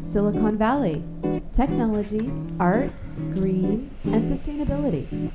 Silicon Valley, technology, art, green, and sustainability.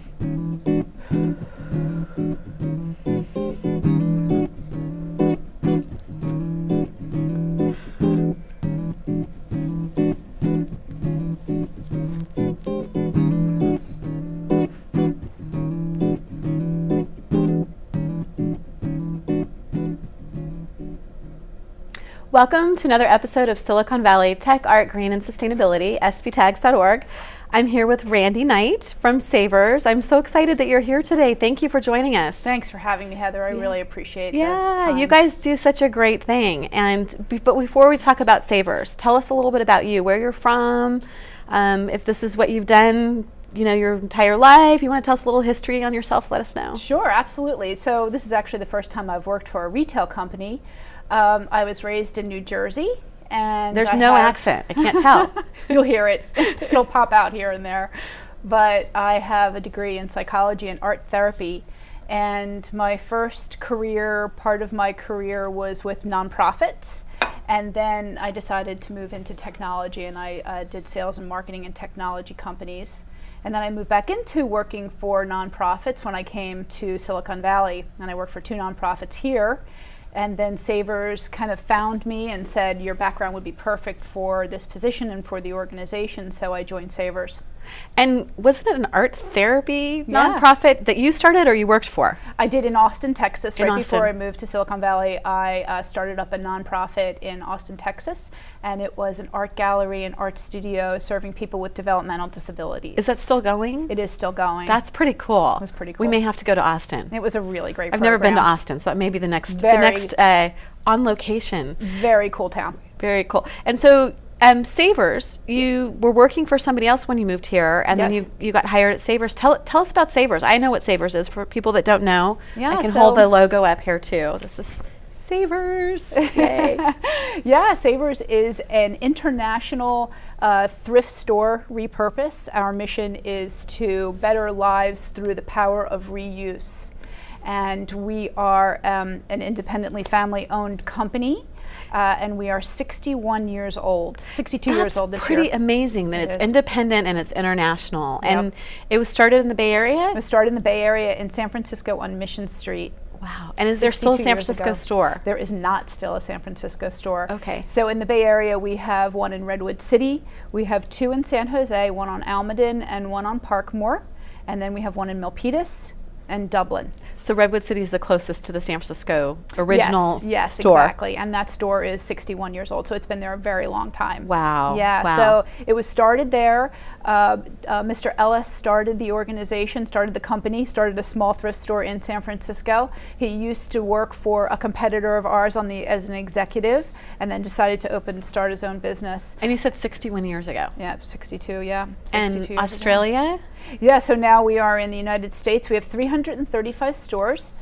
Welcome to another episode of Silicon Valley Tech, Art, Green, and Sustainability, SVTAGS.org. I'm here with Randi Knight from Savers. I'm so excited that you're here today. Thank you for joining us. Thanks for having me, Heather. I really appreciate it. Yeah, you guys do such a great thing. But before we talk about Savers, tell us a little bit about you, where you're from, if this is what you've done, your entire life. You want to tell us a little history on yourself, let us know. Sure, absolutely. So this is actually the first time I've worked for a retail company. I was raised in New Jersey, and there's no accent. I can't tell. You'll hear it. It'll pop out here and there. But I have a degree in psychology and art therapy, and my first part of my career was with nonprofits. And then I decided to move into technology, and I did sales and marketing in technology companies. And then I moved back into working for nonprofits when I came to Silicon Valley, and I worked for 2 nonprofits here. And then Savers kind of found me and said, your background would be perfect for this position and for the organization, so I joined Savers. And wasn't it an art therapy nonprofit that you started or you worked for? I did in Austin, Texas. Before I moved to Silicon Valley, I started up a nonprofit in Austin, Texas, and it was an art gallery and art studio serving people with developmental disabilities. Is that still going? It is still going. That's pretty cool. It was pretty cool. We may have to go to Austin. It was a really great I've program. never been to Austin, so that may be the next on location. Very cool town. Very cool. And so Savers, you were working for somebody else when you moved here, and then you got hired at Savers. Tell us about Savers. I know what Savers is for people that don't know. Yeah, I can hold the logo up here too. This is Savers. Yay. Yeah, Savers is an international thrift store repurpose. Our mission is to better lives through the power of reuse. And we are an independently family-owned company. And we are 61 years old, 62 years old this year. That's pretty amazing that it's independent and it's international. Yep. And it was started in the Bay Area? It was started in the Bay Area in San Francisco on Mission Street. Wow. And is there still a San Francisco store? There is not still a San Francisco store. Okay. So in the Bay Area, we have one in Redwood City. We have 2 in San Jose, one on Almaden and one on Parkmore. And then we have one in Milpitas and Dublin. So Redwood City is the closest to the San Francisco original yes, store. Exactly. And that store is 61 years old, so it's been there a very long time. Wow. Yeah, wow. So it was started there. Mr. Ellis started the organization, started the company, started a small thrift store in San Francisco. He used to work for a competitor of ours as an executive, and then decided to start his own business. And you said 61 years ago. Yeah, 62, yeah. 62 and years Australia? Ago. Yeah, so now we are in the United States. We have 335 stores,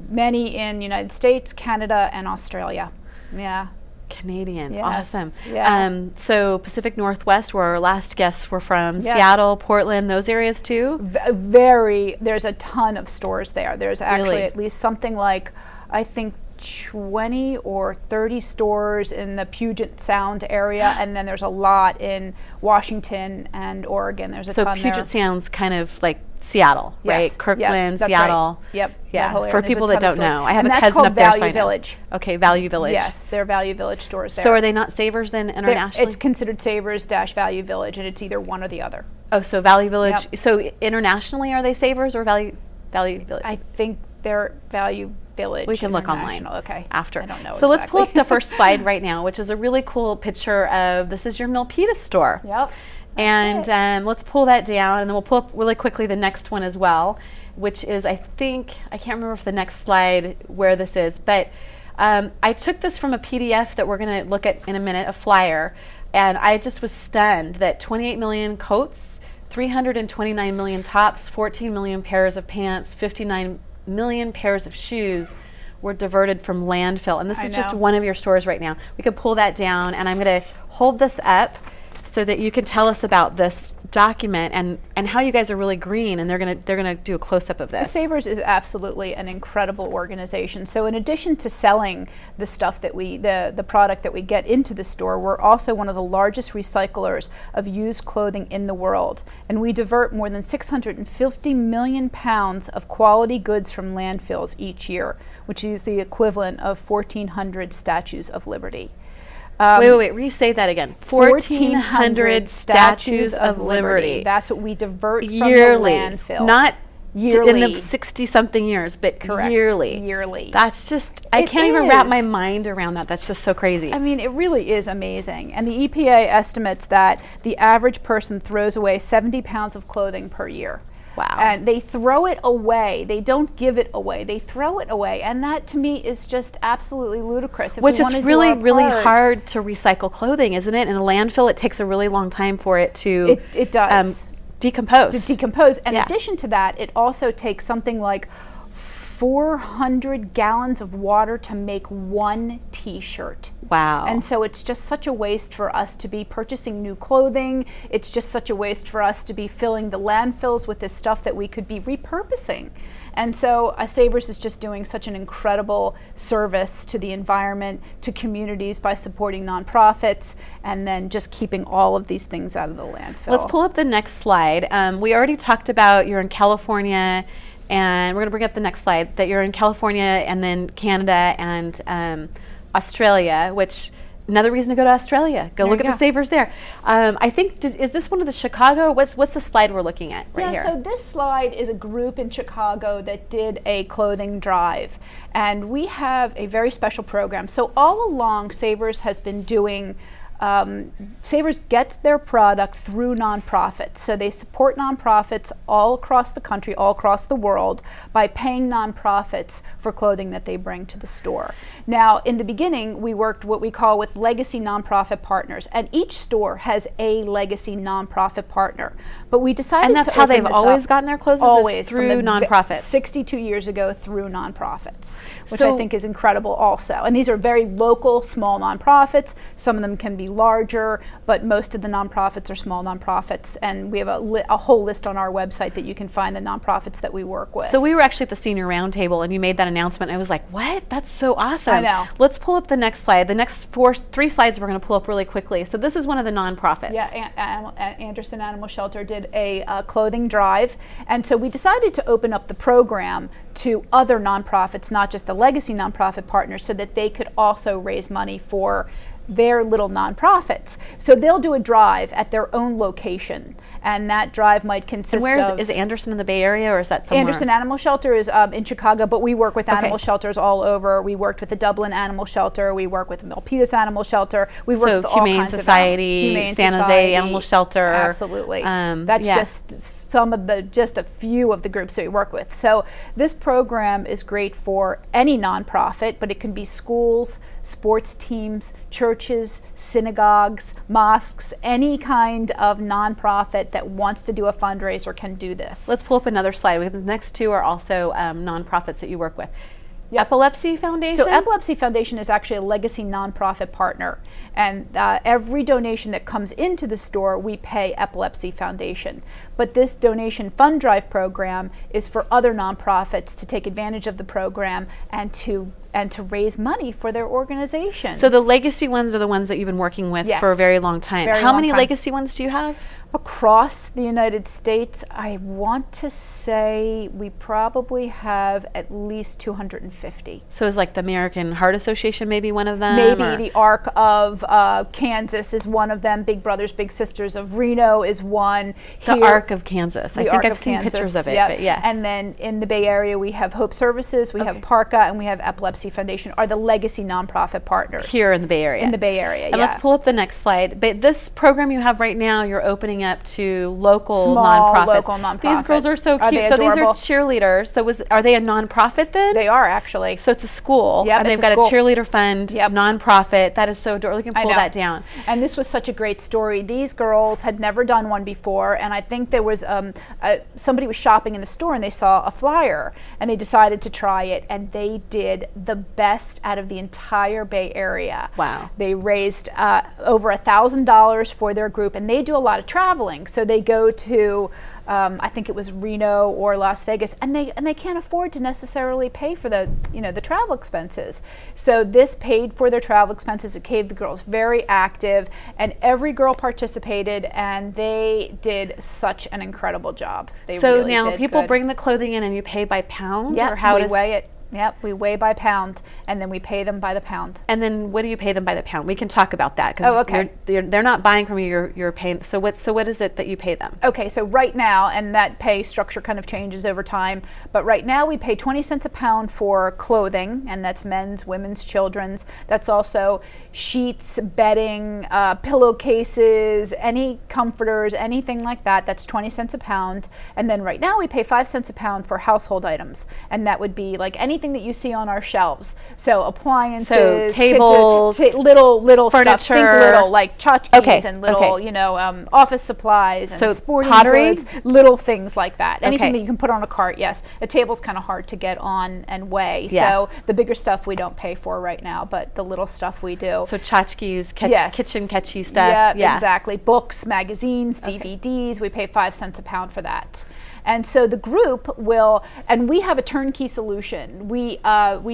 many in United States, Canada, and Australia. Yeah. Canadian, yes. Awesome. Yeah. So Pacific Northwest, where our last guests were from, Seattle, Portland, those areas too? There's a ton of stores there. There's actually at least something like, I think, 20 or 30 stores in the Puget Sound area, and then there's a lot in Washington and Oregon. There's a ton there. So Puget Sound's kind of like Seattle, right? Kirkland, Seattle. Right. Yep. Yeah. For people that don't know, I have and a cousin up there. Value Village. Okay, Value Village. Yes, they're Value Village stores there. So are they not Savers then internationally? It's considered Savers - Value Village, and it's either one or the other. Oh, so Value Village. Yep. So internationally, are they Savers or Value Village? I think they're Value Village. We can look online after. I don't know. So let's pull up the first slide right now, which is a really cool picture of, this is your Milpitas store. Yep. And let's pull that down, and then we'll pull up really quickly the next one as well, which is, I can't remember if the next slide where this is, but I took this from a PDF that we're going to look at in a minute, a flyer, and I just was stunned that 28 million coats, 329 million tops, 14 million pairs of pants, 59 million pairs of shoes were diverted from landfill. And this is just one of your stores right now. We could pull that down, and I'm going to hold this up so that you can tell us about this document and how you guys are really green, and they're gonna do a close-up of this. Savers is absolutely an incredible organization. So in addition to selling the stuff that the product that we get into the store, we're also one of the largest recyclers of used clothing in the world. And we divert more than 650 million pounds of quality goods from landfills each year, which is the equivalent of 1,400 statues of liberty. Wait, re-say that again. 1,400 statues of liberty. That's what we divert yearly, from the landfill. Not yearly. in the 60-something years, but Correct. yearly. Yearly. That's just, I can't even wrap my mind around that. That's just so crazy. I mean, it really is amazing. And the EPA estimates that the average person throws away 70 pounds of clothing per year. Wow. And they throw it away. They don't give it away. They throw it away. And that to me is just absolutely ludicrous. Which is really, really hard to recycle clothing, isn't it? In a landfill, it takes a really long time for it to it does. Decompose. To decompose. In addition to that, it also takes something like 400 gallons of water to make one t-shirt. Wow. And so it's just such a waste for us to be purchasing new clothing. It's just such a waste for us to be filling the landfills with this stuff that we could be repurposing. And so Savers is just doing such an incredible service to the environment, to communities by supporting nonprofits, and then just keeping all of these things out of the landfill. Let's pull up the next slide. We already talked about you're in California, and we're going to bring up the next slide, that you're in California and then Canada and Australia, which another reason to go to Australia. Go look at the Savers there. I think, is this one of the Chicago? What's the slide we're looking at right here? So this slide is a group in Chicago that did a clothing drive. And we have a very special program. So all along, Savers has been doing Savers gets their product through nonprofits. So they support nonprofits all across the country, all across the world, by paying nonprofits for clothing that they bring to the store. Now, in the beginning, we worked what we call with legacy nonprofit partners, and each store has a legacy nonprofit partner. But we decided and that's to how open they've this always up. gotten their clothes, always through nonprofits. 62 years ago through nonprofits, which So- I think is incredible also. And these are very local, small nonprofits. Some of them can be larger, but most of the nonprofits are small nonprofits. And we have a whole list on our website that you can find the nonprofits that we work with. So we were actually at the senior roundtable, and you made that announcement. And I was like, what? That's so awesome. I know. Let's pull up the next slide. The next three slides we're going to pull up really quickly. So this is one of the nonprofits. Yeah, Anderson Animal Shelter did a clothing drive. And so we decided to open up the program to other nonprofits, not just the legacy nonprofit partners, so that they could also raise money for their little nonprofits. So they'll do a drive at their own location, and that drive might consist of... Is Anderson in the Bay Area, or is that somewhere? Anderson Animal Shelter is in Chicago, but we work with animal shelters all over. We worked with the Dublin Animal Shelter. We work with Milpitas Animal Shelter. We work with all Humane kinds Society, of Humane San Society, Jose Animal Shelter. Absolutely. That's just just a few of the groups that we work with. So this program is great for any nonprofit, but it can be schools, sports teams, churches, synagogues, mosques, any kind of nonprofit that wants to do a fundraiser can do this. Let's pull up another slide. The next two are also nonprofits that you work with. Epilepsy Foundation? So Epilepsy Foundation is actually a legacy nonprofit partner, and every donation that comes into the store, we pay Epilepsy Foundation. But this donation fund drive program is for other nonprofits to take advantage of the program and to raise money for their organization. So the legacy ones are the ones that you've been working with for a very long time. How many legacy ones do you have? Across the United States, I want to say we probably have at least 250. So is like the American Heart Association maybe one of them? Maybe the ARC of Kansas is one of them. Big Brothers Big Sisters of Reno is one. The ARC of Kansas. I think I've seen pictures of it. Yep. But yeah. And then in the Bay Area, we have Hope Services, we have PARCA, and we have Epilepsy Foundation, are the legacy nonprofit partners. Here in the Bay Area. In the Bay Area, and let's pull up the next slide. But this program you have right now, you're opening up to local nonprofits. Local nonprofits. These girls are so cute. So these are cheerleaders. So are they a nonprofit then? They are actually. So it's a school. Yep, and they've got a cheerleader fund, nonprofit. That is so adorable. We can pull that down. And this was such a great story. These girls had never done one before, and I think there was somebody was shopping in the store and they saw a flyer and they decided to try it, and they did the the best out of the entire Bay Area. Wow. They raised over $1,000 for their group, and they do a lot of traveling. So they go to, I think it was Reno or Las Vegas, and they can't afford to necessarily pay for the travel expenses. So this paid for their travel expenses. It kept the girls very active, and every girl participated, and they did such an incredible job. They So really now did people good. bring the clothing in and you pay by pound? Yep, or how we does weigh it. Yep, we weigh by pound, and then we pay them by the pound. And then what do you pay them by the pound? We can talk about that because Oh, okay. they're not buying from you, you're paying. So what is it that you pay them? Okay, so right now, and that pay structure kind of changes over time, but right now we pay 20 cents a pound for clothing, and that's men's, women's, children's. That's also sheets, bedding, pillowcases, any comforters, anything like that. That's 20 cents a pound. And then right now we pay 5 cents a pound for household items, and that would be like anything that you see on our shelves. So appliances, So tables, little furniture. stuff. Think little, like tchotchkes Okay, and little, okay. Office supplies and So sporting pottery? goods, little things like that. Anything Okay. that you can put on a cart, yes. A table's kind of hard to get on and weigh. Yeah. So the bigger stuff we don't pay for right now, but the little stuff we do. So tchotchkes, Yes. kitchen catchy stuff. Yeah, exactly. Books, magazines, DVDs, we pay 5 cents a pound for that. And so the group will, and we have a turnkey solution. We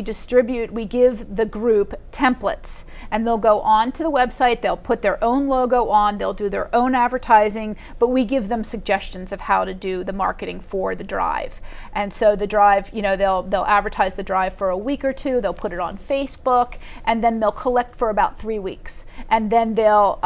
distribute, we give the group templates, and they'll go on to the website, they'll put their own logo on, they'll do their own advertising, but we give them suggestions of how to do the marketing for the drive. And so the drive, they'll advertise the drive for a week or two, they'll put it on Facebook, and then they'll collect for about 3 weeks. And then they'll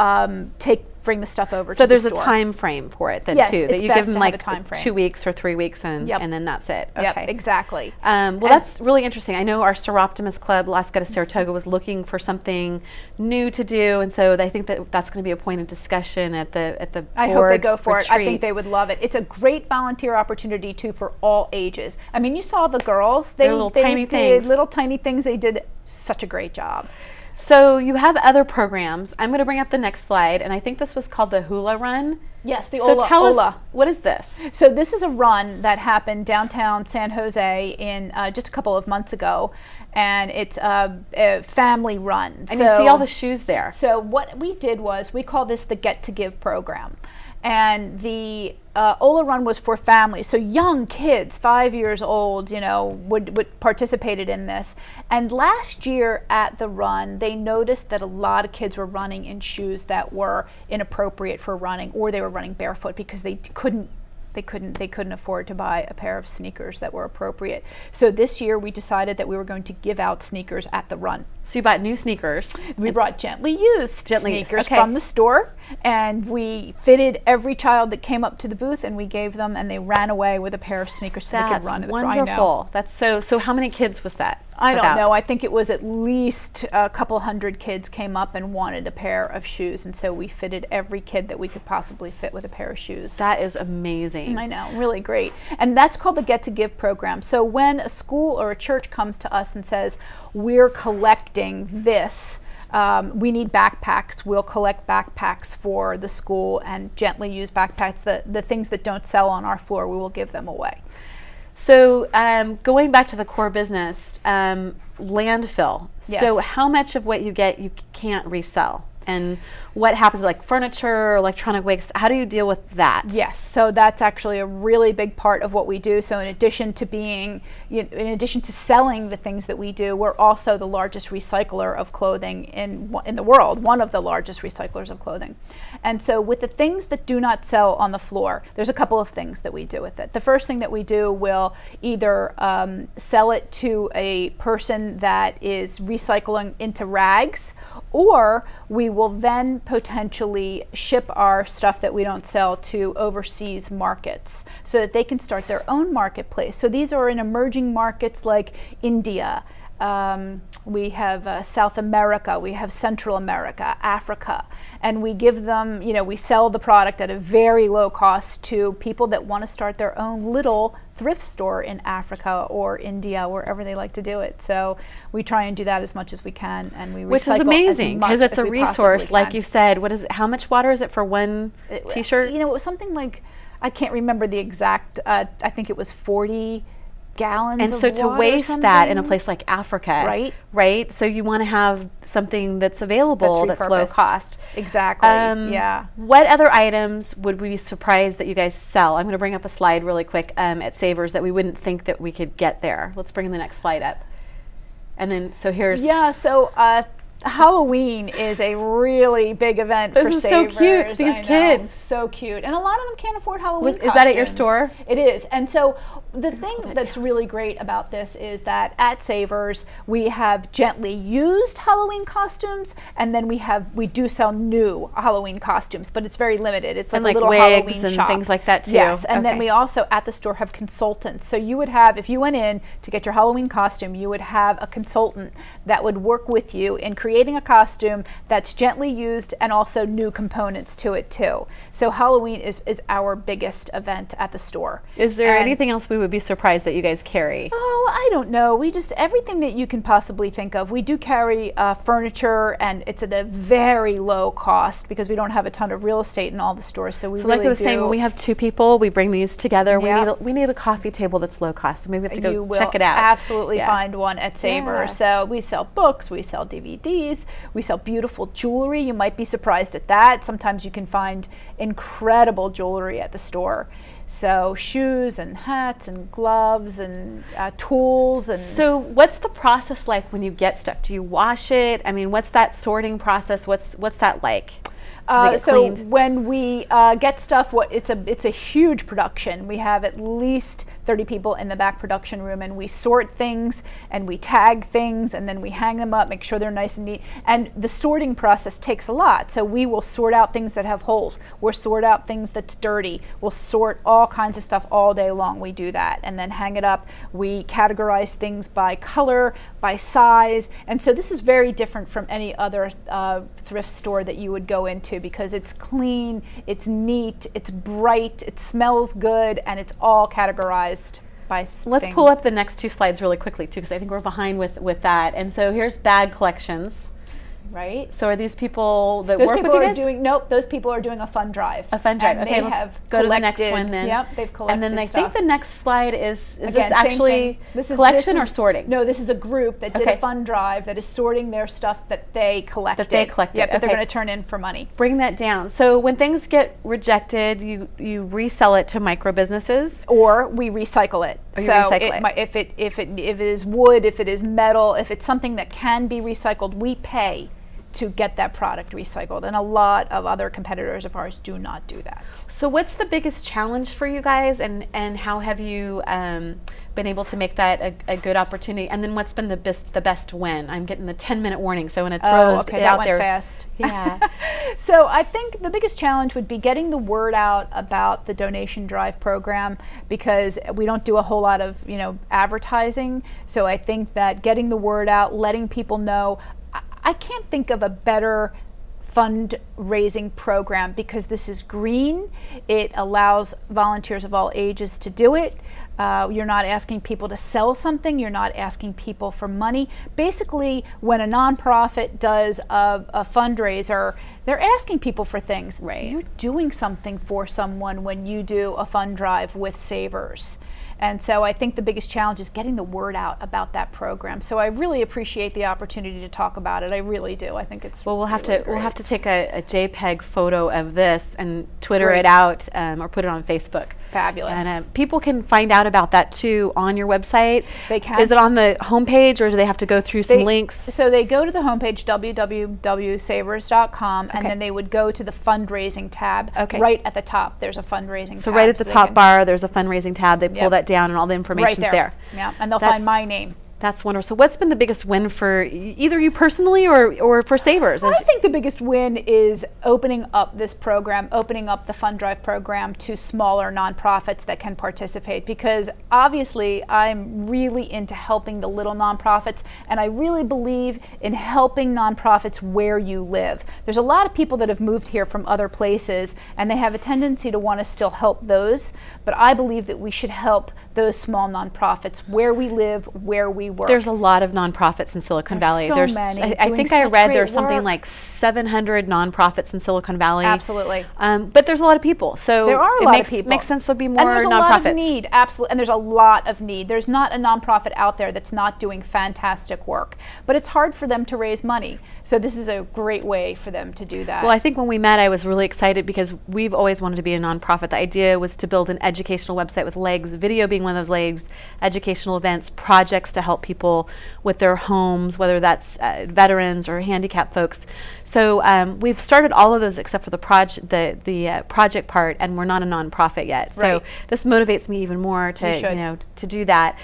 bring the stuff over to the store. So there's a time frame for it then Yes, too, that it's you best give them to have like a time frame. 2 weeks or 3 weeks and then that's it. Okay. Yep, exactly. Well, that's really interesting. I know our Seroptimus Club, Alaska to Saratoga, was looking for something new to do, and so I think that that's going to be a point of discussion at the I hope board they go for it. I think retreat. they would love it. It's a great volunteer opportunity too for all ages. I mean, you saw the girls; they tiny did things. little tiny things. They did such a great job. So you have other programs. I'm going to bring up the next slide, and I think this was called the Hula Run. Yes, the So tell us, Ola. what is this? So this is a run that happened downtown San Jose in just a couple of months ago, and it's a family run. And you see all the shoes there. So what we did was we call this the Get to Give program. And the Ola Run was for families, so young kids, 5 years old, would participated in this. And last year at the run, they noticed that a lot of kids were running in shoes that were inappropriate for running, or they were running barefoot because they couldn't afford to buy a pair of sneakers that were appropriate. So this year we decided that we were going to give out sneakers at the run. So you bought new sneakers. We brought gently used sneakers okay. from the store, and we fitted every child that came up to the booth, and we gave them, and they ran away with a pair of sneakers so they could run. Wonderful. That's so how many kids was that? I don't know. I think it was at least a couple hundred kids came up and wanted a pair of shoes, and so we fitted every kid that we could possibly fit with a pair of shoes. That is amazing. I know, really great. And that's called the Get to Give program. So when a school or a church comes to us and says, we're collecting this, we need backpacks, we'll collect backpacks for the school, and gently used backpacks, the things that don't sell on our floor, we will give them away. So going back to the core business, landfill. Yes. So how much of what you get you can't resell? And what happens with like furniture, electronic waste? How do you deal with that? Yes, so that's actually a really big part of what we do. So in addition to selling the things that we do, we're also the largest recycler of clothing in the world, one of the largest recyclers of clothing. And so with the things that do not sell on the floor, there's a couple of things that we do with it. The first thing that we do will either sell it to a person that is recycling into rags, or we will then potentially ship our stuff that we don't sell to overseas markets so that they can start their own marketplace. So these are in emerging markets like India. We have South America, we have Central America, Africa, and we give them, we sell the product at a very low cost to people that want to start their own little thrift store in Africa or India, wherever they like to do it. So we try and do that as much as we can, and we recycle. Which is amazing because it's a resource, like can. you said. What is it? How much water is it for one T-shirt? It was something like, I can't remember the exact. I think it was 40 gallons And of so to water or waste something. that in a place like Africa, Right. Right? So you want to have something that's available, that's low repurposed. cost. Exactly. Yeah. What other items would we be surprised that you guys sell? I'm going to bring up a slide really quick at Savers that we wouldn't think that we could get there. Let's bring the next slide up. And then, so here's... Yeah, so Halloween is a really big event for This is Savers. so cute, these I know, kids. so cute. And a lot of them can't afford Halloween Is that at your costumes. store? It is. And so the thing that's really great about this is that at Savers, we have gently used Halloween costumes, and then we do sell new Halloween costumes, but it's very limited. It's like And a like little wigs Halloween and shop. things like that too. Yes, and then Okay. we also at the store have consultants. So you would have, if you went in to get your Halloween costume, you would have a consultant that would work with you in creating a costume that's gently used and also new components to it too. So Halloween is our biggest event at the store. Is there And- anything else we would be surprised that you guys carry? Oh, I don't know. We just, everything that you can possibly think of. We do carry furniture, and it's at a very low cost because we don't have a ton of real estate in all the stores. So we So really like I was do. saying, when we have two people, we bring these together. Yep. We need a coffee table that's low cost. So maybe we have to You go will check it out. absolutely Yeah. find one at Savers. So we sell books, we sell DVDs, we sell beautiful jewelry. You might be surprised at that. Sometimes you can find incredible jewelry at the store. So shoes and hats and gloves and tools and So what's the process like when you get stuff? Do you wash it? I mean, what's that sorting process? What's that like? Does it get so cleaned? when we get stuff, it's a huge production. We have at least 30 people in the back production room, and we sort things and we tag things and then we hang them up, make sure they're nice and neat. And the sorting process takes a lot. So we will sort out things that have holes. We'll sort out things that's dirty. We'll sort all kinds of stuff all day long. We do that and then hang it up. We categorize things by color, by size. And so this is very different from any other thrift store that you would go into because it's clean, it's neat, it's bright, it smells good, and it's all categorized by Let's things. pull up the next two slides really quickly too, because I think we're behind with that. And so here's bag collections. Right. So are these people that Those work people with you are guys? doing those people are doing a fund drive. A fund drive. And Okay, they let's have go to the next collected- one then. Yep, they've collected And then I stuff. think the next slide is Again, this same actually thing. This is- collection this or is- sorting? No, this is a group that did Okay. a fund drive that is sorting their stuff that they collected. collected, Yep, that they're okay. going to turn in for money. Bring that down. So when things get rejected, you resell it to micro businesses. Or we recycle it. Or you so recycle it. if it is wood, if it is metal, if it's something that can be recycled, we pay to get that product recycled. And a lot of other competitors of ours do not do that. So what's the biggest challenge for you guys, and how have you been able to make that a good opportunity? And then what's been the best win? I'm getting the 10-minute warning, so I'm going to throw those okay, out that went there. fast. Yeah. So I think the biggest challenge would be getting the word out about the donation drive program, because we don't do a whole lot of advertising. So I think that getting the word out, letting people know, I can't think of a better fundraising program because this is green. It allows volunteers of all ages to do it. You're not asking people to sell something. You're not asking people for money. Basically, when a nonprofit does a fundraiser, they're asking people for things. Right. You're doing something for someone when you do a fund drive with Savers. And so I think the biggest challenge is getting the word out about that program. So I really appreciate the opportunity to talk about it. I really do. I think it's Well, we'll have really to we'll great. have to take a JPEG photo of this and Twitter Great. it out or put it on Facebook. Fabulous. And people can find out about that too on your website. They can. Is it on the homepage, or do they have to go through some links? So they go to the homepage, www.savers.com, and Okay. then they would go to the fundraising tab. Okay. Right at the top, there's a fundraising tab. So right at the they top can- bar, there's a fundraising tab. They pull Yep. that down, and all the information's right there. Yeah, and they'll That's- find my name. That's wonderful. So what's been the biggest win for either you personally or for Savers? I think the biggest win is opening up this program, opening up the Fund Drive program to smaller nonprofits that can participate, because obviously I'm really into helping the little nonprofits, and I really believe in helping nonprofits where you live. There's a lot of people that have moved here from other places, and they have a tendency to want to still help those, but I believe that we should help those small nonprofits where we live, where we work. There's a lot of nonprofits in Silicon Valley. So There's many I doing think I such read great there's something work. like 700 nonprofits in Silicon Valley. Absolutely. But there's a lot of people, so There are a it lot makes, of people. makes sense to be more And there's a nonprofits. lot of need, absolutely, and there's a lot of need. There's not a nonprofit out there that's not doing fantastic work, but it's hard for them to raise money. So this is a great way for them to do that. Well, I think when we met, I was really excited because we've always wanted to be a nonprofit. The idea was to build an educational website with legs, video being one of those legs, educational events, projects to help people with their homes, whether that's veterans or handicapped folks. So we've started all of those except for the project part, and we're not a nonprofit yet. So Right. this motivates me even more to You should. to do that.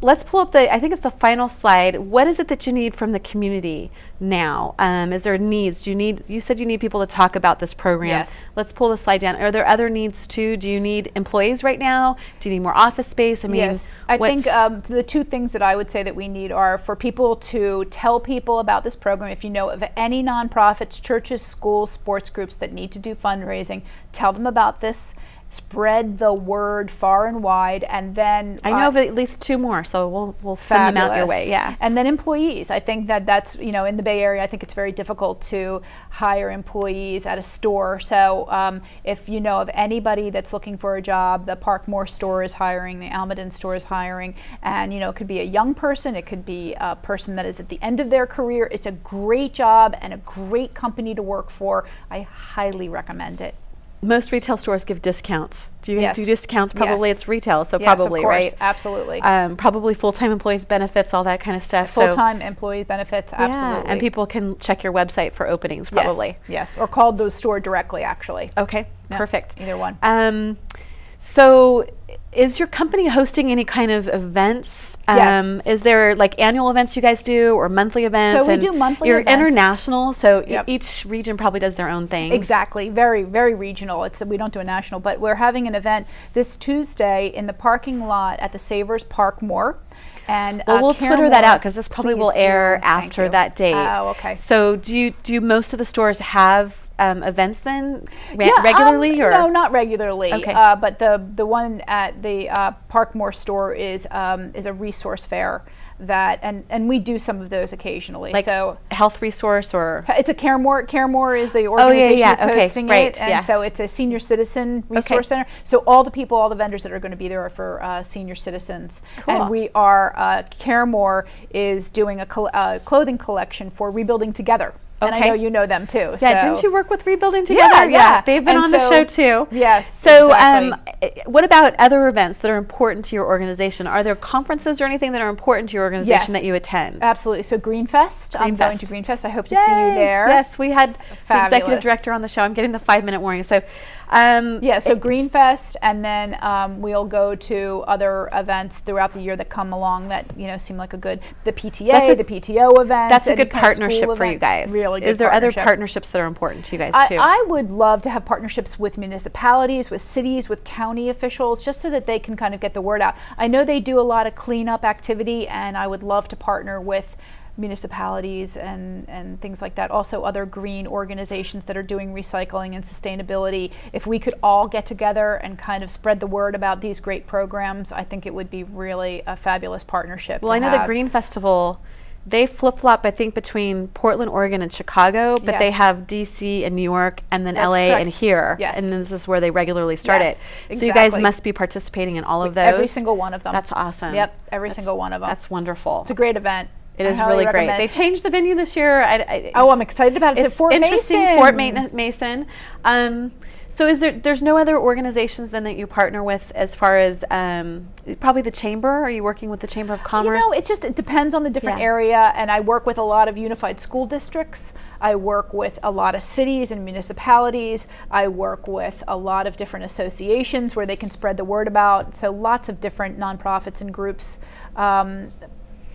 Let's pull up I think it's the final slide. What is it that you need from the community now? Is there needs? You said you need people to talk about this program. Yes. Let's pull the slide down. Are there other needs too? Do you need employees right now? Do you need more office space? I mean, yes, I think the two things that I would say that we need are for people to tell people about this program. If you know of any nonprofits, churches, schools, sports groups that need to do fundraising, tell them about this. Spread the word far and wide, and then I know of at least 2 more, so we'll send them out your way. Yeah. And then employees. I think that's in the Bay Area, I think it's very difficult to hire employees at a store. So if you know of anybody that's looking for a job, the Parkmore store is hiring, the Almaden store is hiring, and it could be a young person, it could be a person that is at the end of their career. It's a great job and a great company to work for. I highly recommend it. Most retail stores give discounts. Do you guys do discounts? Probably Yes. it's retail, so Yes, probably, of course, right? Absolutely. Probably full-time employees benefits, all that kind of stuff. Full-time employee benefits, Yeah, absolutely. and people can check your website for openings, probably. Yes, or call the store directly, actually. Okay, Yeah, perfect. either one. So is your company hosting any kind of events? Yes. Is there like annual events you guys do or monthly events? So we And do monthly You're events. international, so Yep. each region probably does their own thing. Exactly, very, very regional. We don't do a national, but we're having an event this Tuesday in the parking lot at the Savers Parkmore. And Well, we'll Karen Twitter that Moore, out because this probably will please do. air Thank after you. that date. Oh, okay. So do most of the stores have events then Yeah, regularly? Or no, not regularly. Okay. But the one at the Parkmore store is a resource fair and we do some of those occasionally. like so health resource or it's a CareMore. CareMore is the organization yeah. that's Okay, hosting right, it, and yeah. so it's a senior citizen resource center. So all the vendors that are going to be there are for senior citizens. Cool. And we are CareMore is doing a clothing collection for Rebuilding Together. And I Okay. know you know them too. Yeah, so. didn't you work with Rebuilding Together? Yeah. They've been And on the so- show too. Yes. So, exactly. what about other events that are important to your organization? Are there conferences or anything that are important to your organization Yes. that you attend? Absolutely. So Greenfest, I'm going Greenfest. to Greenfest. I hope to see you Yay! there. Yes, we had the executive Fabulous. director on the show. I'm getting the 5-minute warning. So, Yeah, so Greenfest, and then we'll go to other events throughout the year that come along that seem like a good the PTA, the PTO event. That's a any good kind of school partnership for you event. guys. Really good. Is there other partnership. partnerships that are important to you guys too? I would love to have partnerships with municipalities, with cities, with county officials, just so that they can kind of get the word out. I know they do a lot of cleanup activity, and I would love to partner with municipalities and things like that. Also other green organizations that are doing recycling and sustainability. If we could all get together and kind of spread the word about these great programs, I think it would be really a fabulous partnership. Well, I know the Green Festival, they flip-flop, I think, between Portland, Oregon, and Chicago, but they Yes. have DC and New York, and then That's LA correct. and here. Yes. And then this is where they regularly start Yes, it. So you guys exactly. must be participating in all of those. Every single one of them. That's awesome. Yep, every single one of them. That's wonderful. It's a great event. It is I highly really great. recommend They it. changed the venue this year. I'm excited about it. It's at Fort interesting. Mason. Fort Mason. So there's no other organizations then that you partner with as far as probably the Chamber? Are you working with the Chamber of Commerce? It depends on the different Yeah. area, and I work with a lot of unified school districts. I work with a lot of cities and municipalities. I work with a lot of different associations where they can spread the word about. So lots of different nonprofits and groups.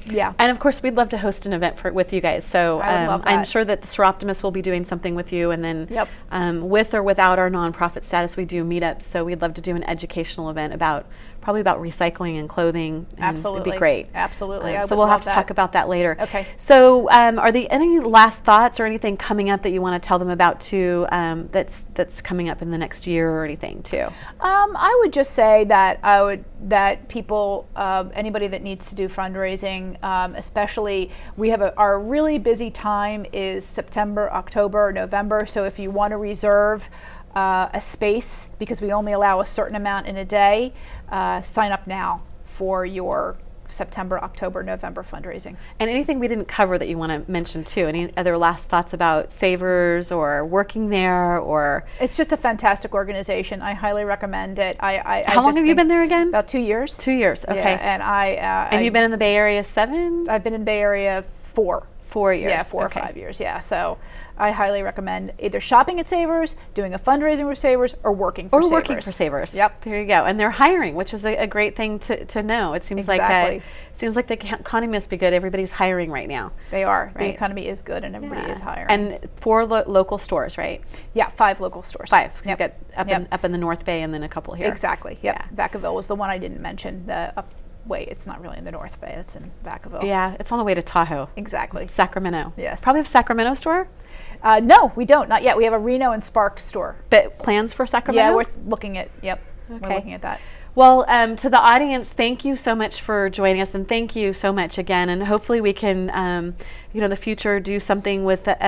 Yeah. And of course, we'd love to host an event with you guys. So I would love I'm that. sure that the Seroptimus will be doing something with you. And then Yep. with or without our nonprofit status, we do meetups. So we'd love to do an educational event probably about recycling and clothing. And Absolutely. It'd be great. Absolutely. I So would we'll have love to that. talk about that later. Okay. So are there any last thoughts or anything coming up that you want to tell them about too, that's coming up in the next year or anything too? I would just say that people, anybody that needs to do fundraising, especially we have our really busy time is September, October, November. So if you want to reserve a space, because we only allow a certain amount in a day, sign up now for your September, October, November fundraising. And anything we didn't cover that you want to mention too? Any other last thoughts about Savers or working there, or? It's just a fantastic organization. I highly recommend it. How long have you been there again? About 2 years. 2 years. Okay. Yeah, And you've been in the Bay Area 7? I've been in the Bay Area 4. 4 years. Yeah, 4 Okay. or 5 years. Yeah, so I highly recommend either shopping at Savers, doing a fundraising for Savers, or working for Savers. Or working for Savers. Yep. There you go. And they're hiring, which is a great thing to know. It seems Exactly. like the economy must be good. Everybody's hiring right now. They are. The Right. economy is good, and everybody is hiring. And 4 local stores, right? yeah, 5 local stores. 5. Yep. You've got up in the North Bay, and then a couple here. Exactly. Yep. Yeah. Vacaville was the one I didn't mention. Wait, it's not really in the North Bay. It's in Vacaville. Yeah, it's on the way to Tahoe. Exactly. Sacramento. Yes. Probably have Sacramento store, No, we don't. Not yet. We have a Reno and Sparks store. but plans for Sacramento? Yeah, we're looking at. Yep. Okay. We're looking at that. Well, to the audience, thank you so much for joining us, and thank you so much again. And hopefully, we can, in the future, do something with our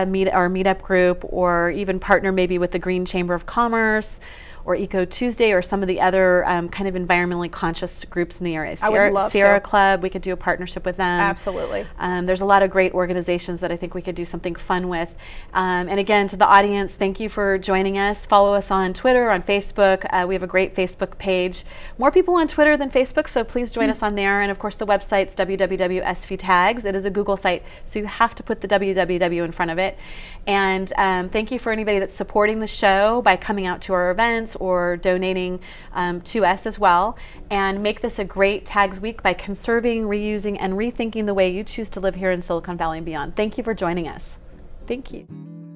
meetup group, or even partner maybe with the Green Chamber of Commerce, or Eco Tuesday, or some of the other kind of environmentally conscious groups in the area. I would love Sierra to. Club, we could do a partnership with them. Absolutely. There's a lot of great organizations that I think we could do something fun with. And again, to the audience, thank you for joining us. Follow us on Twitter, on Facebook. We have a great Facebook page. More people on Twitter than Facebook, so please join us on there. And of course, the website's www.svtags. It is a Google site, so you have to put the www in front of it. And thank you for anybody that's supporting the show by coming out to our events or donating to us as well. And make this a great Tags Week by conserving, reusing, and rethinking the way you choose to live here in Silicon Valley and beyond. Thank you for joining us. Thank you.